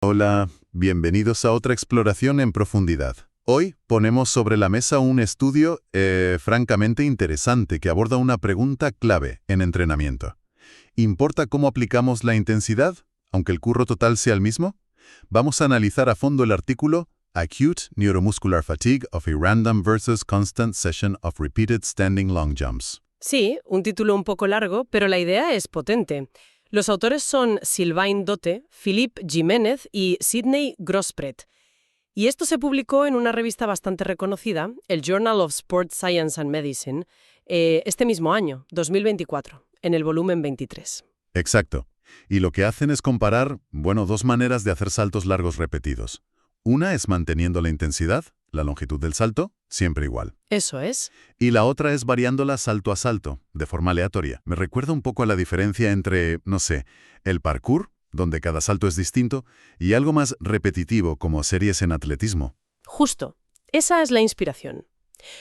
Hola, bienvenidos a otra exploración en profundidad. Hoy ponemos sobre la mesa un estudio francamente interesante que aborda una pregunta clave en entrenamiento. ¿Importa cómo aplicamos la intensidad, aunque el curro total sea el mismo? Vamos a analizar a fondo el artículo Acute Neuromuscular Fatigue of a Random versus Constant Session of Repeated Standing Long Jumps. Sí, un título un poco largo, pero la idea es potente. Los autores son Sylvain Dotte, Philippe Jiménez y Sidney Grosspret. Y esto se publicó en una revista bastante reconocida, el Journal of Sport Science and Medicine, este mismo año, 2024, en el volumen 23. Exacto. Y lo que hacen es comparar, dos maneras de hacer saltos largos repetidos. Una es manteniendo la intensidad, la longitud del salto, siempre igual. Eso es. Y la otra es variándola salto a salto, de forma aleatoria. Me recuerda un poco a la diferencia entre, el parkour, donde cada salto es distinto, y algo más repetitivo como series en atletismo. Justo. Esa es la inspiración.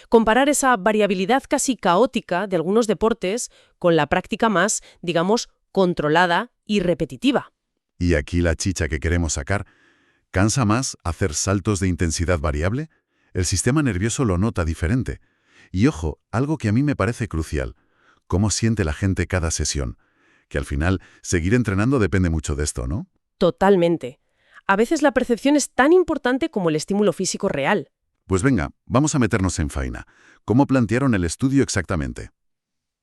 Comparar esa variabilidad casi caótica de algunos deportes con la práctica más, digamos, controlada y repetitiva. Y aquí la chicha que queremos sacar. ¿Cansa más hacer saltos de intensidad variable? El sistema nervioso lo nota diferente. Y ojo, algo que a mí me parece crucial. ¿Cómo siente la gente cada sesión? Que al final, seguir entrenando depende mucho de esto, ¿no? Totalmente. A veces la percepción es tan importante como el estímulo físico real. Pues venga, vamos a meternos en faena. ¿Cómo plantearon el estudio exactamente?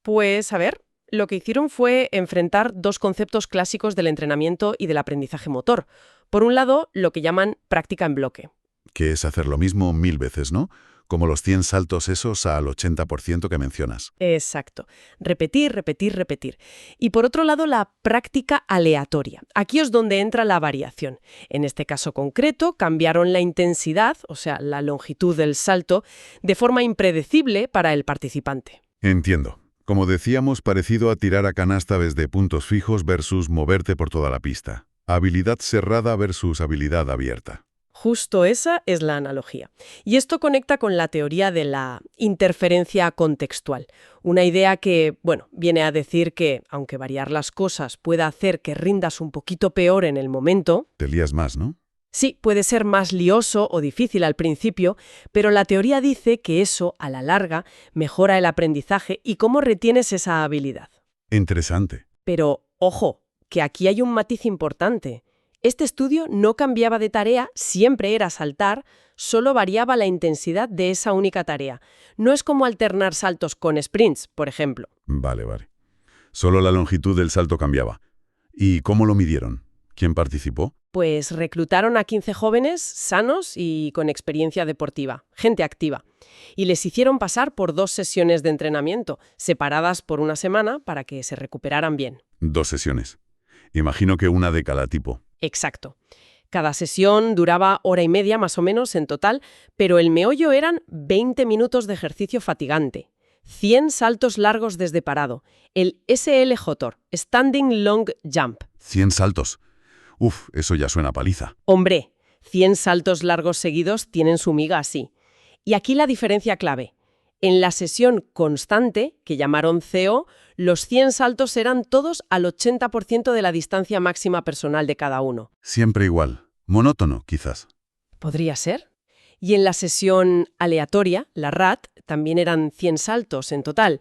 Pues, a ver, lo que hicieron fue enfrentar dos conceptos clásicos del entrenamiento y del aprendizaje motor. Por un lado, lo que llaman práctica en bloque. Que es hacer lo mismo 1000 veces, ¿no? Como los 100 saltos esos al 80% que mencionas. Exacto. Repetir, repetir, repetir. Y por otro lado, la práctica aleatoria. Aquí es donde entra la variación. En este caso concreto, cambiaron la intensidad, o sea, la longitud del salto, de forma impredecible para el participante. Entiendo. Como decíamos, parecido a tirar a canasta desde puntos fijos versus moverte por toda la pista. Habilidad cerrada versus habilidad abierta. Justo esa es la analogía. Y esto conecta con la teoría de la interferencia contextual. Una idea que, viene a decir que, aunque variar las cosas pueda hacer que rindas un poquito peor en el momento... Te lías más, ¿no? Sí, puede ser más lioso o difícil al principio, pero la teoría dice que eso, a la larga, mejora el aprendizaje y cómo retienes esa habilidad. Interesante. Pero, ojo, que aquí hay un matiz importante. Este estudio no cambiaba de tarea, siempre era saltar, solo variaba la intensidad de esa única tarea. No es como alternar saltos con sprints, por ejemplo. Vale. Solo la longitud del salto cambiaba. ¿Y cómo lo midieron? ¿Quién participó? Pues reclutaron a 15 jóvenes sanos y con experiencia deportiva, gente activa, y les hicieron pasar por 2 sesiones de entrenamiento, separadas por una semana para que se recuperaran bien. 2 sesiones. Imagino que una de cada tipo. Exacto. Cada sesión duraba hora y media más o menos en total, pero el meollo eran 20 minutos de ejercicio fatigante, 100 saltos largos desde parado, el SLJ, Standing Long Jump. 100 saltos. Uf, eso ya suena a paliza. Hombre, 100 saltos largos seguidos tienen su miga así. Y aquí la diferencia clave. En la sesión constante, que llamaron CO, los 100 saltos eran todos al 80% de la distancia máxima personal de cada uno. Siempre igual. Monótono, quizás. ¿Podría ser? Y en la sesión aleatoria, la RAT, también eran 100 saltos en total,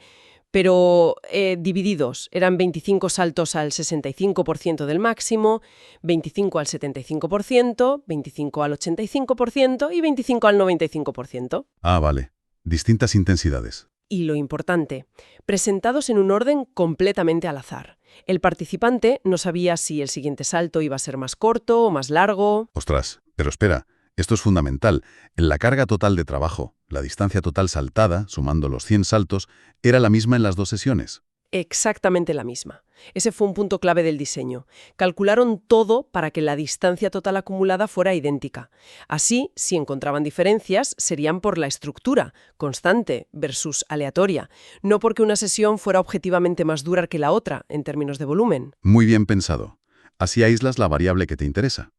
pero divididos. Eran 25 saltos al 65% del máximo, 25 al 75%, 25 al 85% y 25 al 95%. Ah, vale. Distintas intensidades. Y lo importante, presentados en un orden completamente al azar. El participante no sabía si el siguiente salto iba a ser más corto o más largo. Ostras, pero espera, esto es fundamental. En la carga total de trabajo, la distancia total saltada, sumando los 100 saltos, era la misma en las 2 sesiones. Exactamente la misma. Ese fue un punto clave del diseño. Calcularon todo para que la distancia total acumulada fuera idéntica. Así, si encontraban diferencias, serían por la estructura, constante versus aleatoria, no porque una sesión fuera objetivamente más dura que la otra, en términos de volumen. Muy bien pensado. Así aíslas la variable que te interesa.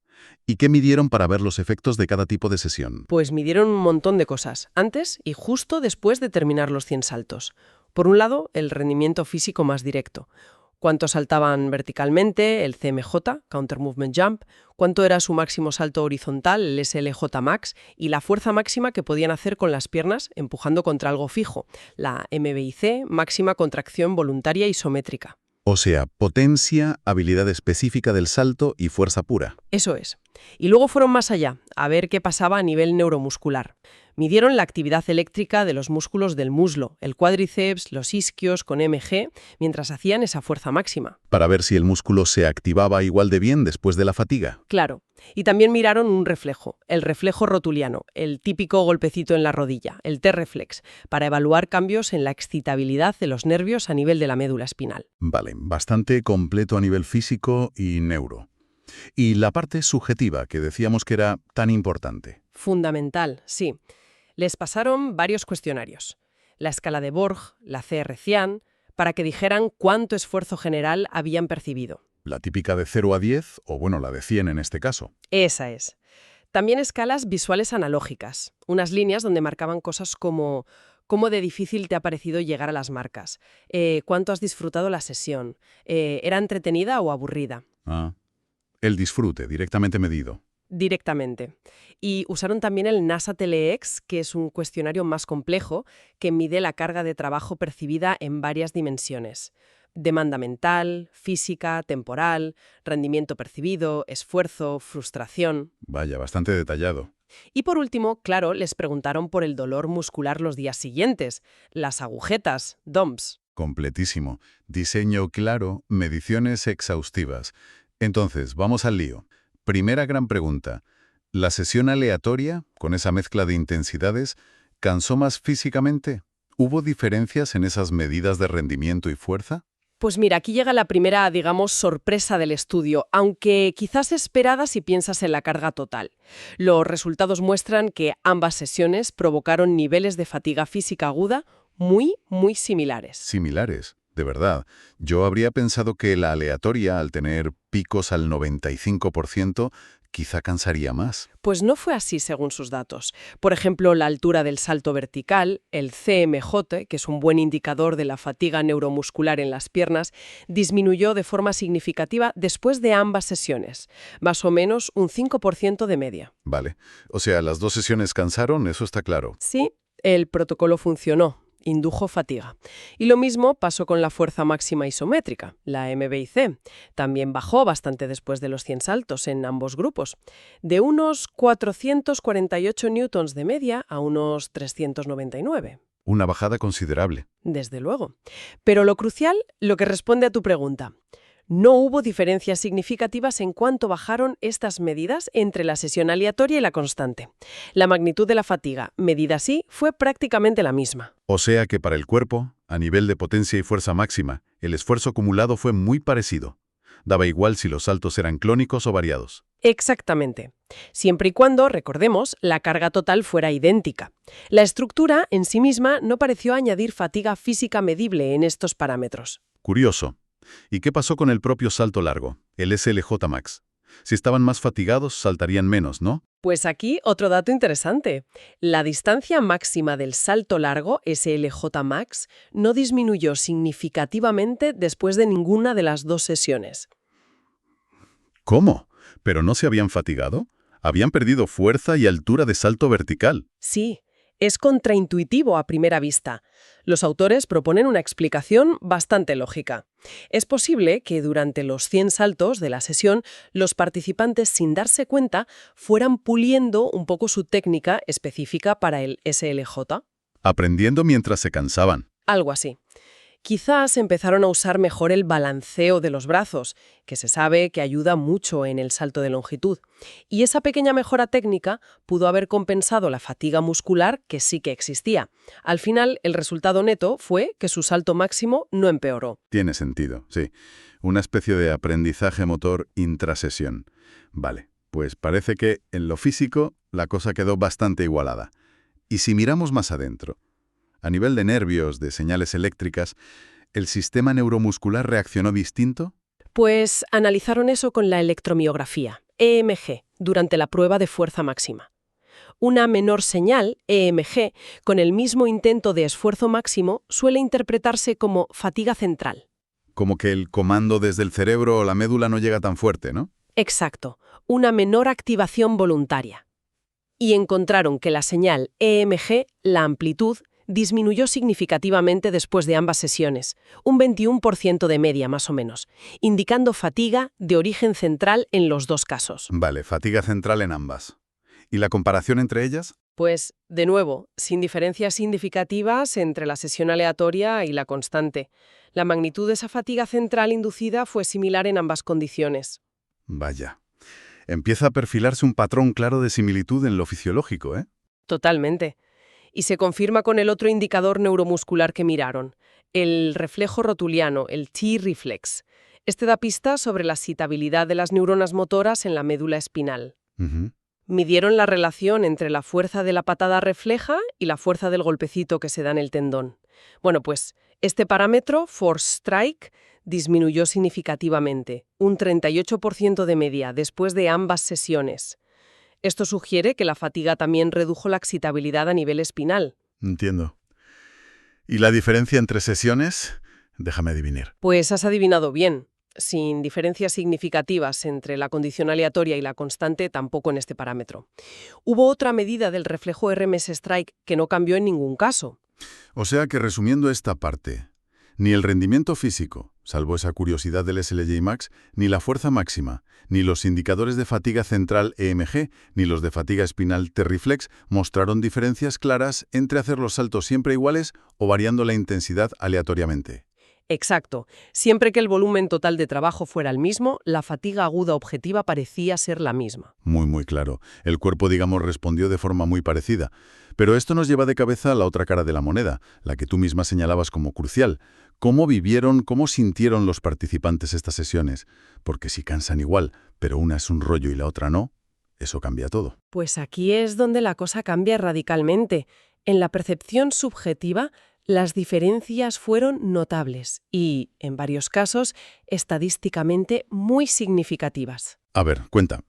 ¿Y qué midieron para ver los efectos de cada tipo de sesión? Pues midieron un montón de cosas, antes y justo después de terminar los 100 saltos. Por un lado, el rendimiento físico más directo. cuánto saltaban verticalmente, el CMJ, Counter Movement Jump, cuánto era su máximo salto horizontal, el SLJ Max, y la fuerza máxima que podían hacer con las piernas empujando contra algo fijo, la MBIC, máxima contracción voluntaria isométrica. O sea, potencia, habilidad específica del salto y fuerza pura. Eso es. Y luego fueron más allá, a ver qué pasaba a nivel neuromuscular. Midieron la actividad eléctrica de los músculos del muslo, el cuádriceps, los isquios con MG, mientras hacían esa fuerza máxima. Para ver si el músculo se activaba igual de bien después de la fatiga. Claro. Y también miraron un reflejo, el reflejo rotuliano, el típico golpecito en la rodilla, el T-reflex, para evaluar cambios en la excitabilidad de los nervios a nivel de la médula espinal. Vale, bastante completo a nivel físico y neuro. Y la parte subjetiva, que decíamos que era tan importante. Fundamental, sí. Les pasaron varios cuestionarios. La escala de Borg, la CR-CIAN, para que dijeran cuánto esfuerzo general habían percibido. La típica de 0 a 10, o bueno, la de 100 en este caso. Esa es. También escalas visuales analógicas, unas líneas donde marcaban cosas como cómo de difícil te ha parecido llegar a las marcas, cuánto has disfrutado la sesión, ¿era entretenida o aburrida? El disfrute, directamente medido. Directamente. Y usaron también el NASA Telex, que es un cuestionario más complejo que mide la carga de trabajo percibida en varias dimensiones. Demanda mental, física, temporal, rendimiento percibido, esfuerzo, frustración. Vaya, bastante detallado. Y por último, claro, les preguntaron por el dolor muscular los días siguientes, las agujetas, DOMS. Completísimo. Diseño claro, mediciones exhaustivas. Entonces, vamos al lío. Primera gran pregunta. ¿La sesión aleatoria, con esa mezcla de intensidades, cansó más físicamente? ¿Hubo diferencias en esas medidas de rendimiento y fuerza? Pues mira, aquí llega la primera, digamos, sorpresa del estudio, aunque quizás esperada si piensas en la carga total. Los resultados muestran que ambas sesiones provocaron niveles de fatiga física aguda muy similares. Similares, de verdad. Yo habría pensado que la aleatoria, al tener picos al 95%, quizá cansaría más. Pues no fue así según sus datos. Por ejemplo, la altura del salto vertical, el CMJ, que es un buen indicador de la fatiga neuromuscular en las piernas, disminuyó de forma significativa después de ambas sesiones, más o menos un 5% de media. Vale. O sea, las dos sesiones cansaron, eso está claro. Sí, el protocolo funcionó. Indujo fatiga. Y lo mismo pasó con la fuerza máxima isométrica, la MBIC. También bajó bastante después de los 100 saltos en ambos grupos, de unos 448 newtons de media a unos 399. Una bajada considerable. Desde luego. Pero lo crucial, lo que responde a tu pregunta. No hubo diferencias significativas en cuánto bajaron estas medidas entre la sesión aleatoria y la constante. La magnitud de la fatiga, medida así, fue prácticamente la misma. O sea que para el cuerpo, a nivel de potencia y fuerza máxima, el esfuerzo acumulado fue muy parecido. Daba igual si los saltos eran clónicos o variados. Exactamente. Siempre y cuando, recordemos, la carga total fuera idéntica. La estructura en sí misma no pareció añadir fatiga física medible en estos parámetros. Curioso. ¿Y qué pasó con el propio salto largo, el SLJ Max? Si estaban más fatigados, saltarían menos, ¿no? Pues aquí otro dato interesante. La distancia máxima del salto largo, SLJ Max, no disminuyó significativamente después de ninguna de las dos sesiones. ¿Cómo? ¿Pero no se habían fatigado? Habían perdido fuerza y altura de salto vertical. Sí. Es contraintuitivo a primera vista. Los autores proponen una explicación bastante lógica. Es posible que durante los 100 saltos de la sesión, los participantes, sin darse cuenta, fueran puliendo un poco su técnica específica para el SLJ. Aprendiendo mientras se cansaban. Algo así. Quizás empezaron a usar mejor el balanceo de los brazos, que se sabe que ayuda mucho en el salto de longitud. Y esa pequeña mejora técnica pudo haber compensado la fatiga muscular que sí que existía. Al final, el resultado neto fue que su salto máximo no empeoró. Tiene sentido, sí. Una especie de aprendizaje motor intrasesión. Vale, pues parece que en lo físico la cosa quedó bastante igualada. Y si miramos más adentro, a nivel de nervios, de señales eléctricas, ¿el sistema neuromuscular reaccionó distinto? Pues analizaron eso con la electromiografía, EMG, durante la prueba de fuerza máxima. Una menor señal, EMG, con el mismo intento de esfuerzo máximo, suele interpretarse como fatiga central. como que el comando desde el cerebro o la médula no llega tan fuerte, ¿no? Exacto, una menor activación voluntaria. Y encontraron que la señal EMG, la amplitud, disminuyó significativamente después de ambas sesiones, un 21% de media más o menos, indicando fatiga de origen central en los dos casos. Vale, fatiga central en ambas. ¿Y la comparación entre ellas? Pues, de nuevo, sin diferencias significativas entre la sesión aleatoria y la constante. La magnitud de esa fatiga central inducida fue similar en ambas condiciones. Vaya. Empieza a perfilarse un patrón claro de similitud en lo fisiológico, ¿eh? Totalmente. Y se confirma con el otro indicador neuromuscular que miraron, el reflejo rotuliano, el T-reflex. Este da pistas sobre la excitabilidad de las neuronas motoras en la médula espinal. Ujú. Midieron la relación entre la fuerza de la patada refleja y la fuerza del golpecito que se da en el tendón. Bueno, pues este parámetro, force strike, disminuyó significativamente, un 38% de media después de ambas sesiones. Esto sugiere que la fatiga también redujo la excitabilidad a nivel espinal. Entiendo. ¿Y la diferencia entre sesiones? Déjame adivinar. Pues has adivinado bien. Sin diferencias significativas entre la condición aleatoria y la constante, tampoco en este parámetro. Hubo otra medida del reflejo RMS-Strike que no cambió en ningún caso. O sea que resumiendo esta parte, ni el rendimiento físico, salvo esa curiosidad del SLJ Max, ni la fuerza máxima, ni los indicadores de fatiga central EMG, ni los de fatiga espinal T-reflex mostraron diferencias claras entre hacer los saltos siempre iguales o variando la intensidad aleatoriamente. Exacto. Siempre que el volumen total de trabajo fuera el mismo, la fatiga aguda objetiva parecía ser la misma. Muy claro. El cuerpo, digamos, respondió de forma muy parecida. Pero esto nos lleva de cabeza a la otra cara de la moneda, la que tú misma señalabas como crucial. ¿Cómo vivieron, cómo sintieron los participantes estas sesiones? Porque si cansan igual, pero una es un rollo y la otra no, eso cambia todo. Pues aquí es donde la cosa cambia radicalmente. En la percepción subjetiva, las diferencias fueron notables y, en varios casos, estadísticamente muy significativas. A ver, cuenta,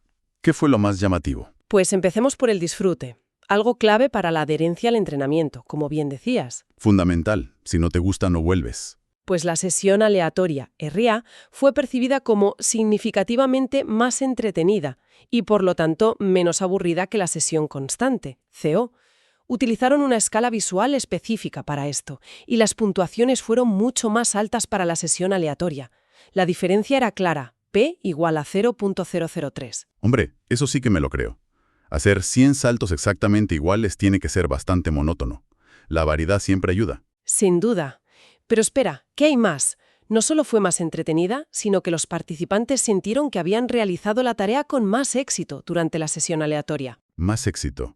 ¿qué fue lo más llamativo? Pues empecemos por el disfrute, algo clave para la adherencia al entrenamiento, como bien decías. Fundamental, si no te gusta no vuelves. Pues la sesión aleatoria, RA, fue percibida como significativamente más entretenida y, por lo tanto, menos aburrida que la sesión constante, CO. Utilizaron una escala visual específica para esto, y las puntuaciones fueron mucho más altas para la sesión aleatoria. La diferencia era clara, P igual a 0.003. Hombre, eso sí que me lo creo. Hacer 100 saltos exactamente iguales tiene que ser bastante monótono. La variedad siempre ayuda. Sin duda. Pero espera, ¿qué hay más? No solo fue más entretenida, sino que los participantes sintieron que habían realizado la tarea con más éxito durante la sesión aleatoria. Más éxito.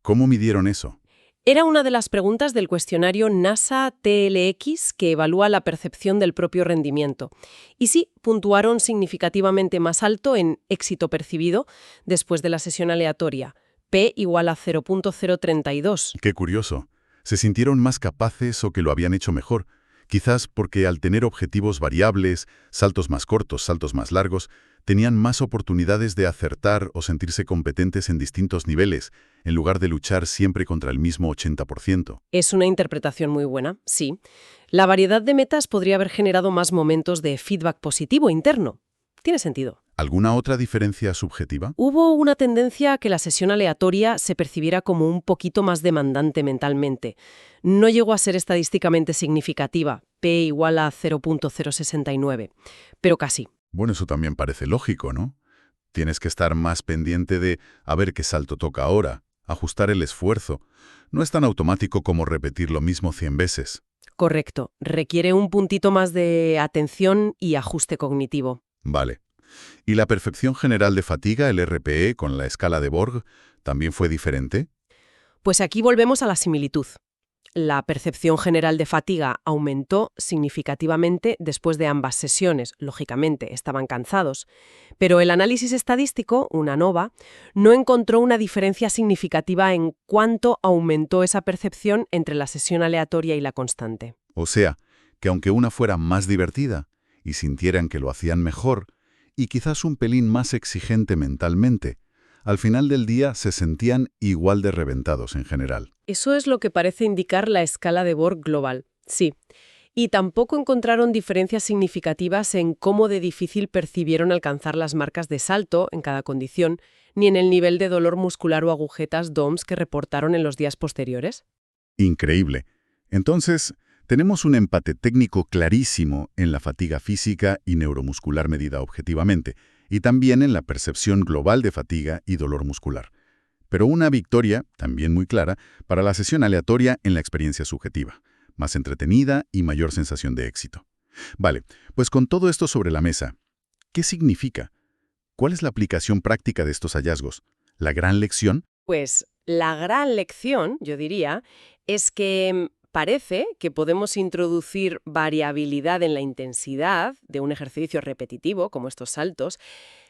¿Cómo midieron eso? Era una de las preguntas del cuestionario NASA-TLX que evalúa la percepción del propio rendimiento. Y sí, puntuaron significativamente más alto en éxito percibido después de la sesión aleatoria, P igual a 0.032. Qué curioso. Se sintieron más capaces o que lo habían hecho mejor. Quizás porque al tener objetivos variables, saltos más cortos, saltos más largos, tenían más oportunidades de acertar o sentirse competentes en distintos niveles, en lugar de luchar siempre contra el mismo 80%. Es una interpretación muy buena, sí. La variedad de metas podría haber generado más momentos de feedback positivo interno. Tiene sentido. ¿Alguna otra diferencia subjetiva? Hubo una tendencia a que la sesión aleatoria se percibiera como un poquito más demandante mentalmente. No llegó a ser estadísticamente significativa, P igual a 0.069, pero casi. Bueno, eso también parece lógico, ¿no? Tienes que estar más pendiente de a ver qué salto toca ahora, ajustar el esfuerzo. No es tan automático como repetir lo mismo 100 veces. Correcto, requiere un puntito más de atención y ajuste cognitivo. Vale. ¿Y la percepción general de fatiga, el RPE, con la escala de Borg, también fue diferente? Pues aquí volvemos a la similitud. La percepción general de fatiga aumentó significativamente después de ambas sesiones. Lógicamente, estaban cansados. Pero el análisis estadístico, una ANOVA, no encontró una diferencia significativa en cuánto aumentó esa percepción entre la sesión aleatoria y la constante. O sea, que aunque una fuera más divertida y sintieran que lo hacían mejor, y quizás un pelín más exigente mentalmente, al final del día se sentían igual de reventados en general. Eso es lo que parece indicar la escala de Borg global, sí. Y tampoco encontraron diferencias significativas en cómo de difícil percibieron alcanzar las marcas de salto en cada condición, ni en el nivel de dolor muscular o agujetas DOMS que reportaron en los días posteriores. Increíble. Entonces, tenemos un empate técnico clarísimo en la fatiga física y neuromuscular medida objetivamente, y también en la percepción global de fatiga y dolor muscular. Pero una victoria, también muy clara, para la sesión aleatoria en la experiencia subjetiva, más entretenida y mayor sensación de éxito. Vale, pues con todo esto sobre la mesa, ¿qué significa? ¿Cuál es la aplicación práctica de estos hallazgos? ¿La gran lección? Pues la gran lección, yo diría, es que parece que podemos introducir variabilidad en la intensidad de un ejercicio repetitivo, como estos saltos,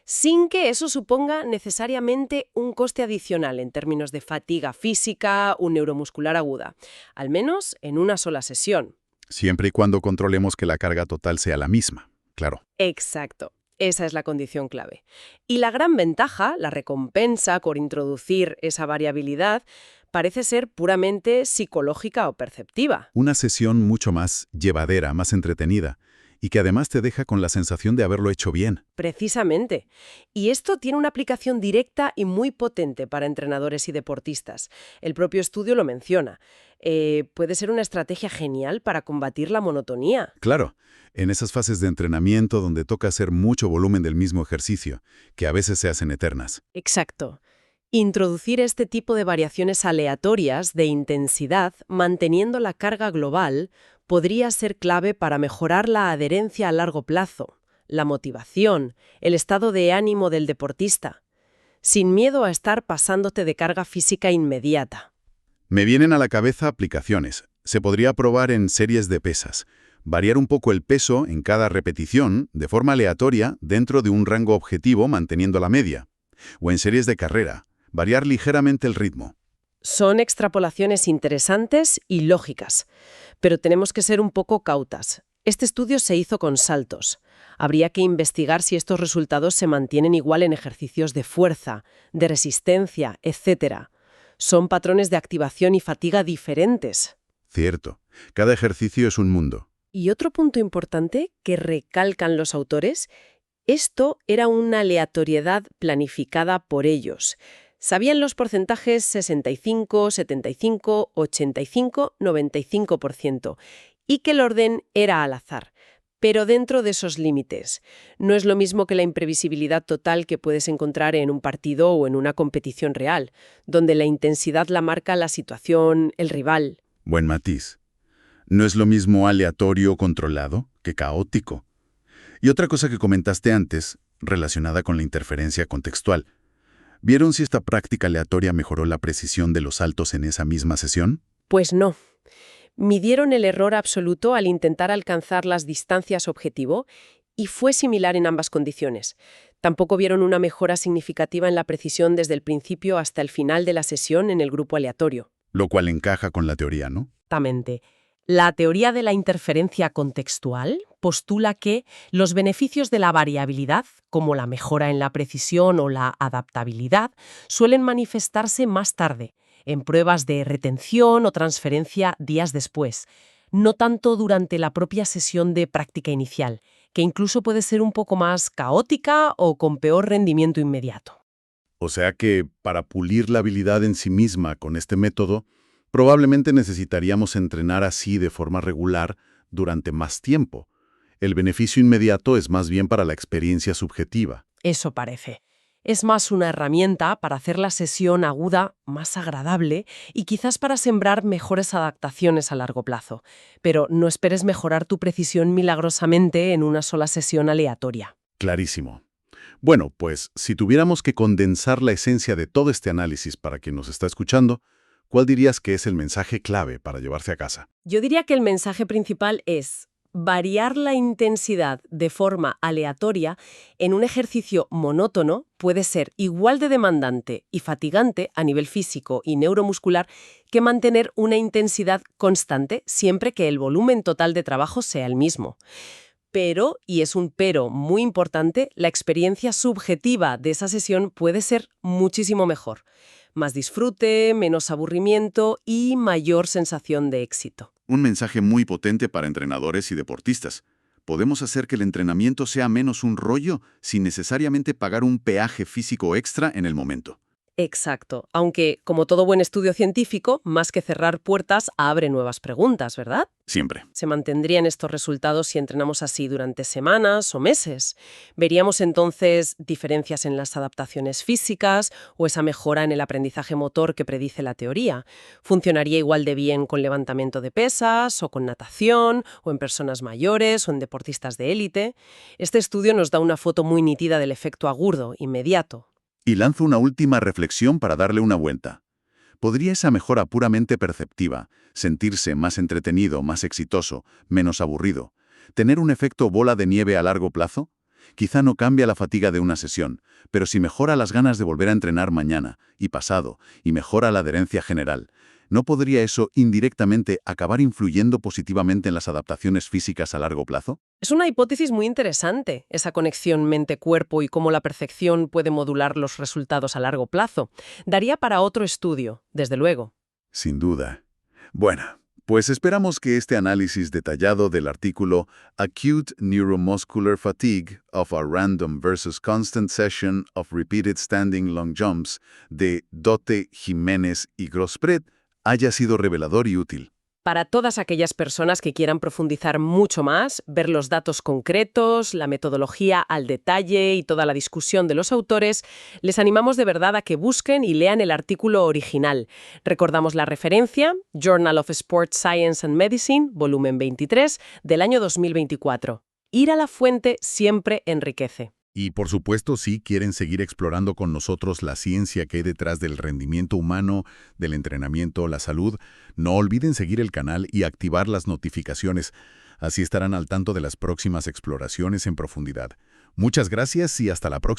sin que eso suponga necesariamente un coste adicional en términos de fatiga física o neuromuscular aguda, al menos en una sola sesión. Siempre y cuando controlemos que la carga total sea la misma, claro. Exacto. Esa es la condición clave. Y la gran ventaja, la recompensa por introducir esa variabilidad, parece ser puramente psicológica o perceptiva. Una sesión mucho más llevadera, más entretenida, y que además te deja con la sensación de haberlo hecho bien. Precisamente. Y esto tiene una aplicación directa y muy potente para entrenadores y deportistas. El propio estudio lo menciona. Puede ser una estrategia genial para combatir la monotonía. Claro, en esas fases de entrenamiento donde toca hacer mucho volumen del mismo ejercicio, que a veces se hacen eternas. Exacto. Introducir este tipo de variaciones aleatorias de intensidad, manteniendo la carga global, podría ser clave para mejorar la adherencia a largo plazo, la motivación, el estado de ánimo del deportista, sin miedo a estar pasándote de carga física inmediata. Me vienen a la cabeza aplicaciones. Se podría probar en series de pesas. Variar un poco el peso en cada repetición, de forma aleatoria, dentro de un rango objetivo manteniendo la media. O en series de carrera. Variar ligeramente el ritmo. Son extrapolaciones interesantes y lógicas, pero tenemos que ser un poco cautas. Este estudio se hizo con saltos. Habría que investigar si estos resultados se mantienen igual en ejercicios de fuerza, de resistencia, etc. Son patrones de activación y fatiga diferentes. Cierto. Cada ejercicio es un mundo. Y otro punto importante que recalcan los autores, esto era una aleatoriedad planificada por ellos. Sabían los porcentajes 65, 75, 85, 95%, y que el orden era al azar, pero dentro de esos límites. No es lo mismo que la imprevisibilidad total que puedes encontrar en un partido o en una competición real, donde la intensidad la marca la situación, el rival. Buen matiz. No es lo mismo aleatorio controlado que caótico. Y otra cosa que comentaste antes, relacionada con la interferencia contextual. ¿Vieron si esta práctica aleatoria mejoró la precisión de los saltos en esa misma sesión? Pues no. Midieron el error absoluto al intentar alcanzar las distancias objetivo y fue similar en ambas condiciones. Tampoco vieron una mejora significativa en la precisión desde el principio hasta el final de la sesión en el grupo aleatorio. Lo cual encaja con la teoría, ¿no? Exactamente. La teoría de la interferencia contextual postula que los beneficios de la variabilidad, como la mejora en la precisión o la adaptabilidad, suelen manifestarse más tarde, en pruebas de retención o transferencia días después, no tanto durante la propia sesión de práctica inicial, que incluso puede ser un poco más caótica o con peor rendimiento inmediato. O sea que, para pulir la habilidad en sí misma con este método, probablemente necesitaríamos entrenar así de forma regular durante más tiempo. El beneficio inmediato es más bien para la experiencia subjetiva. Eso parece. Es más una herramienta para hacer la sesión aguda más agradable y quizás para sembrar mejores adaptaciones a largo plazo. Pero no esperes mejorar tu precisión milagrosamente en una sola sesión aleatoria. Clarísimo. Bueno, pues si tuviéramos que condensar la esencia de todo este análisis para quien nos está escuchando, ¿cuál dirías que es el mensaje clave para llevarse a casa? Yo diría que el mensaje principal es variar la intensidad de forma aleatoria en un ejercicio monótono puede ser igual de demandante y fatigante a nivel físico y neuromuscular que mantener una intensidad constante siempre que el volumen total de trabajo sea el mismo. Pero, y es un pero muy importante, la experiencia subjetiva de esa sesión puede ser muchísimo mejor. Más disfrute, menos aburrimiento y mayor sensación de éxito. Un mensaje muy potente para entrenadores y deportistas. Podemos hacer que el entrenamiento sea menos un rollo sin necesariamente pagar un peaje físico extra en el momento. Exacto, aunque, como todo buen estudio científico, más que cerrar puertas, abre nuevas preguntas, ¿verdad? Siempre. ¿Se mantendrían estos resultados si entrenamos así durante semanas o meses? ¿Veríamos entonces diferencias en las adaptaciones físicas o esa mejora en el aprendizaje motor que predice la teoría? ¿Funcionaría igual de bien con levantamiento de pesas o con natación o en personas mayores o en deportistas de élite? Este estudio nos da una foto muy nítida del efecto agudo, inmediato. Y lanzo una última reflexión para darle una vuelta. ¿Podría esa mejora puramente perceptiva, sentirse más entretenido, más exitoso, menos aburrido, tener un efecto bola de nieve a largo plazo? Quizá no cambia la fatiga de una sesión, pero si mejora las ganas de volver a entrenar mañana y pasado y mejora la adherencia general, ¿no podría eso indirectamente acabar influyendo positivamente en las adaptaciones físicas a largo plazo? Es una hipótesis muy interesante, esa conexión mente-cuerpo y cómo la percepción puede modular los resultados a largo plazo. Daría para otro estudio, desde luego. Sin duda. Bueno, pues esperamos que este análisis detallado del artículo Acute Neuromuscular Fatigue of a Random versus Constant Session of Repeated Standing Long Jumps de Dote, Jiménez y Grosspret haya sido revelador y útil. Para todas aquellas personas que quieran profundizar mucho más, ver los datos concretos, la metodología al detalle y toda la discusión de los autores, les animamos de verdad a que busquen y lean el artículo original. Recordamos la referencia, Journal of Sports Science and Medicine, volumen 23, del año 2024. Ir a la fuente siempre enriquece. Y por supuesto, si quieren seguir explorando con nosotros la ciencia que hay detrás del rendimiento humano, del entrenamiento, la salud, no olviden seguir el canal y activar las notificaciones. Así estarán al tanto de las próximas exploraciones en profundidad. Muchas gracias y hasta la próxima.